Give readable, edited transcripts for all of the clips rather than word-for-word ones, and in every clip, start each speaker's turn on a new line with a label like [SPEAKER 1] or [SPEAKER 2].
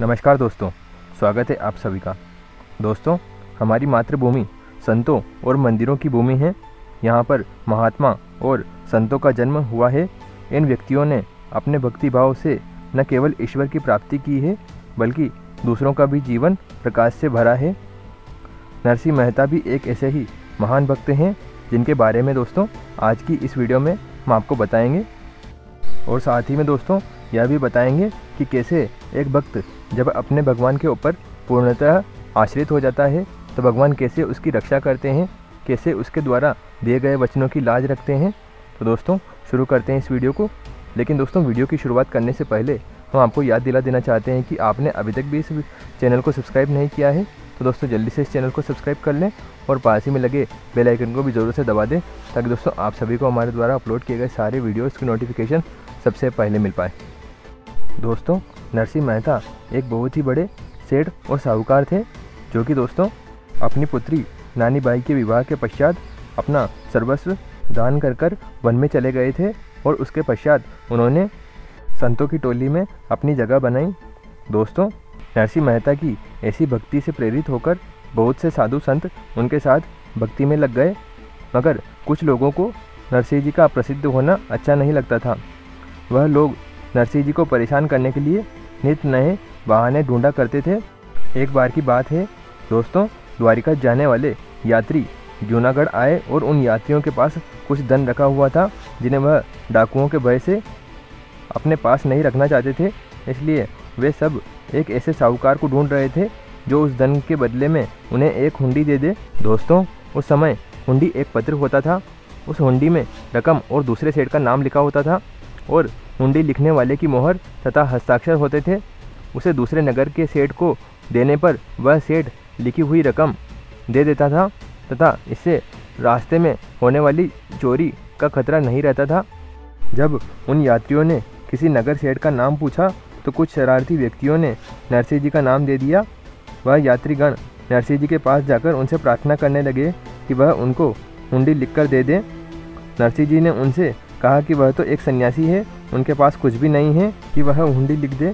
[SPEAKER 1] नमस्कार दोस्तों, स्वागत है आप सभी का। दोस्तों, हमारी मातृभूमि संतों और मंदिरों की भूमि है। यहाँ पर महात्मा और संतों का जन्म हुआ है। इन व्यक्तियों ने अपने भक्ति भाव से न केवल ईश्वर की प्राप्ति की है, बल्कि दूसरों का भी जीवन प्रकाश से भरा है। नरसिंह मेहता भी एक ऐसे ही महान भक्त हैं, जिनके बारे में दोस्तों आज की इस वीडियो में हम आपको बताएंगे। और साथ ही में दोस्तों यह भी बताएंगे कि कैसे एक भक्त जब अपने भगवान के ऊपर पूर्णतः आश्रित हो जाता है तो भगवान कैसे उसकी रक्षा करते हैं, कैसे उसके द्वारा दिए गए वचनों की लाज रखते हैं। तो दोस्तों शुरू करते हैं इस वीडियो को। लेकिन दोस्तों वीडियो की शुरुआत करने से पहले हम आपको याद दिला देना चाहते हैं कि आपने अभी तक भी इस चैनल को सब्सक्राइब नहीं किया है तो दोस्तों जल्दी से इस चैनल को सब्सक्राइब कर लें और पास ही में लगे बेल आइकन को भी ज़रूर से दबा दें, ताकि दोस्तों आप सभी को हमारे द्वारा अपलोड किए गए सारे वीडियोज़ की नोटिफिकेशन सबसे पहले मिल पाए। दोस्तों, नरसिंह मेहता एक बहुत ही बड़े सेठ और साहूकार थे, जो कि दोस्तों अपनी पुत्री नानी बाई के विवाह के पश्चात अपना सर्वस्व दान कर वन में चले गए थे और उसके पश्चात उन्होंने संतों की टोली में अपनी जगह बनाई। दोस्तों, नरसिंह मेहता की ऐसी भक्ति से प्रेरित होकर बहुत से साधु संत उनके साथ भक्ति में लग गए, मगर कुछ लोगों को नरसिंह जी का प्रसिद्ध होना अच्छा नहीं लगता था। वह लोग नरसिंह जी को परेशान करने के लिए नित नए बहाने ढूंढा करते थे। एक बार की बात है दोस्तों, द्वारिका जाने वाले यात्री जूनागढ़ आए और उन यात्रियों के पास कुछ धन रखा हुआ था, जिन्हें वह डाकुओं के भय से अपने पास नहीं रखना चाहते थे। इसलिए वे सब एक ऐसे साहूकार को ढूंढ रहे थे जो उस धन के बदले में उन्हें एक हुंडी दे दे। दोस्तों, उस समय हुंडी एक पत्र होता था। उस हुंडी में रकम और दूसरे सेठ का नाम लिखा होता था और हुंडी लिखने वाले की मोहर तथा हस्ताक्षर होते थे। उसे दूसरे नगर के सेठ को देने पर वह सेठ लिखी हुई रकम दे देता था तथा इससे रास्ते में होने वाली चोरी का खतरा नहीं रहता था। जब उन यात्रियों ने किसी नगर सेठ का नाम पूछा तो कुछ शरारती व्यक्तियों ने नरसिंह जी का नाम दे दिया। वह यात्रीगण नरसिंह जी के पास जाकर उनसे प्रार्थना करने लगे कि वह उनको हुंडी लिखकर दे दें। नरसिंह जी ने उनसे कहा कि वह तो एक सन्यासी है, उनके पास कुछ भी नहीं है कि वह हुंडी लिख दे।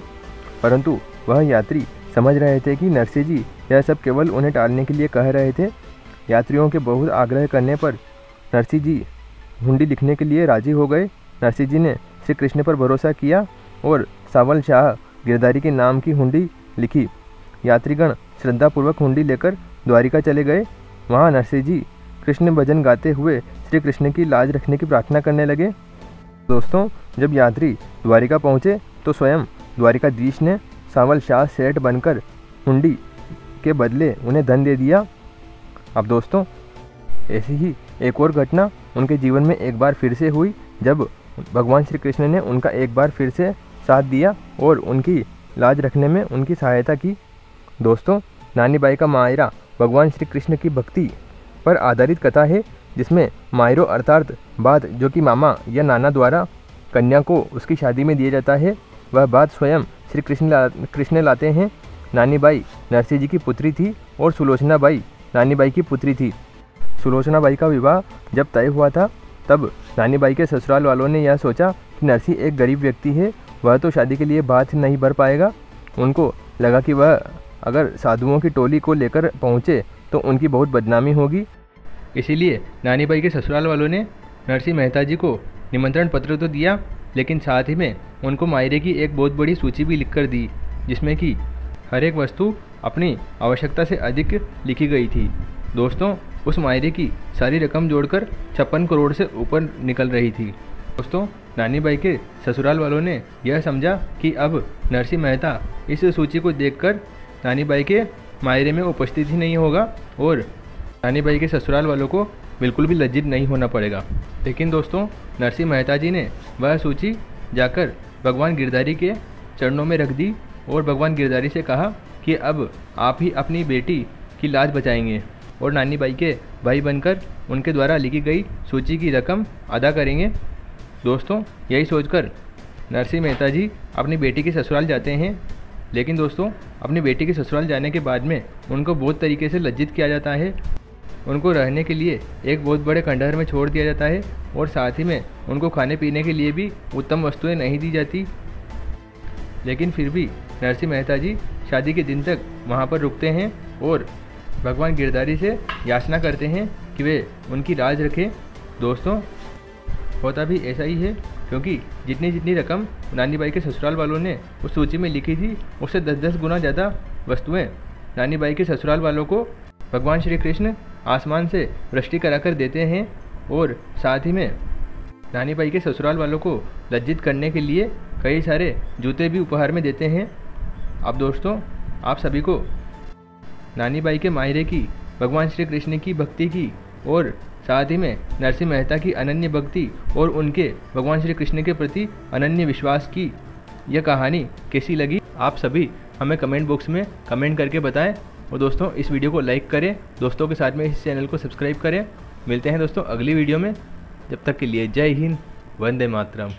[SPEAKER 1] परंतु वह यात्री समझ रहे थे कि नरसिंह जी यह सब केवल उन्हें टालने के लिए कह रहे थे। यात्रियों के बहुत आग्रह करने पर नरसिंह जी हुंडी लिखने के लिए राजी हो गए। नरसिंह जी ने श्री कृष्ण पर भरोसा किया और सावल शाह गिरधारी के नाम की हुंडी लिखी। यात्रीगण श्रद्धापूर्वक हुंडी लेकर द्वारिका चले गए। वहाँ नरसिंह जी कृष्ण भजन गाते हुए श्री कृष्ण की लाज रखने की प्रार्थना करने लगे। दोस्तों, जब यात्री द्वारिका पहुँचे तो स्वयं द्वारिकाधीश ने सावल शाह सेठ बनकर हुंडी के बदले उन्हें धन दे दिया। अब दोस्तों ऐसी ही एक और घटना उनके जीवन में एक बार फिर से हुई, जब भगवान श्री कृष्ण ने उनका एक बार फिर से साथ दिया और उनकी लाज रखने में उनकी सहायता की। दोस्तों, नानी बाई का मायरा भगवान श्री कृष्ण की भक्ति पर आधारित कथा है, जिसमें मायरो अर्थात बात जो कि मामा या नाना द्वारा कन्या को उसकी शादी में दिया जाता है, वह बात स्वयं श्री कृष्ण लाते हैं। नानी बाई नरसिंह जी की पुत्री थी और सुलोचना बाई नानी बाई की पुत्री थी। सुलोचना बाई का विवाह जब तय हुआ था तब नानी बाई के ससुराल वालों ने यह सोचा कि नरसिंह एक गरीब व्यक्ति है, वह तो शादी के लिए बात नहीं भर पाएगा। उनको लगा कि वह अगर साधुओं की टोली को लेकर पहुँचे तो उनकी बहुत बदनामी होगी। इसीलिए नानी बाई के ससुराल वालों ने नरसिंह मेहता जी को निमंत्रण पत्र तो दिया, लेकिन साथ ही में उनको मायरे की एक बहुत बड़ी सूची भी लिखकर दी, जिसमें कि हर एक वस्तु अपनी आवश्यकता से अधिक लिखी गई थी। दोस्तों, उस मायरे की सारी रकम जोड़कर 56 करोड़ से ऊपर निकल रही थी। दोस्तों, नानी बाई के ससुराल वालों ने यह समझा कि अब नरसिंह मेहता इस सूची को देखकर नानी बाई के मायरे में उपस्थित ही नहीं होगा और नानी बाई के ससुराल वालों को बिल्कुल भी लज्जित नहीं होना पड़ेगा। लेकिन दोस्तों, नरसिंह मेहता जी ने वह सूची जाकर भगवान गिरधारी के चरणों में रख दी और भगवान गिरधारी से कहा कि अब आप ही अपनी बेटी की लाज बचाएंगे और नानी बाई के भाई बनकर उनके द्वारा लिखी गई सूची की रकम अदा करेंगे। दोस्तों, यही सोचकर नरसिंह मेहता जी अपनी बेटी के ससुराल जाते हैं। लेकिन दोस्तों, अपनी बेटी के ससुराल जाने के बाद में उनको बहुत तरीके से लज्जित किया जाता है। उनको रहने के लिए एक बहुत बड़े खंडहर में छोड़ दिया जाता है और साथ ही में उनको खाने पीने के लिए भी उत्तम वस्तुएं नहीं दी जाती। लेकिन फिर भी नरसिंह मेहता जी शादी के दिन तक वहाँ पर रुकते हैं और भगवान गिरधारी से याचना करते हैं कि वे उनकी राज रखें। दोस्तों, होता भी ऐसा ही है, क्योंकि जितनी जितनी रकम नानी बाई के ससुराल वालों ने उस सूची में लिखी थी, उससे 10-10 गुना ज़्यादा वस्तुएं नानी बाई के ससुराल वालों को भगवान श्री कृष्ण आसमान से वृष्टि कराकर देते हैं और साथ ही में नानी बाई के ससुराल वालों को लज्जित करने के लिए कई सारे जूते भी उपहार में देते हैं। अब दोस्तों, आप सभी को नानी बाई के मायरे की, भगवान श्री कृष्ण की भक्ति की और साथ ही में नरसिंह मेहता की अनन्य भक्ति और उनके भगवान श्री कृष्ण के प्रति अनन्य विश्वास की यह कहानी कैसी लगी, आप सभी हमें कमेंट बॉक्स में कमेंट करके बताएं। और दोस्तों, इस वीडियो को लाइक करें, दोस्तों के साथ में इस चैनल को सब्सक्राइब करें। मिलते हैं दोस्तों अगली वीडियो में, जब तक के लिए जय हिंद, वंदे मातरम।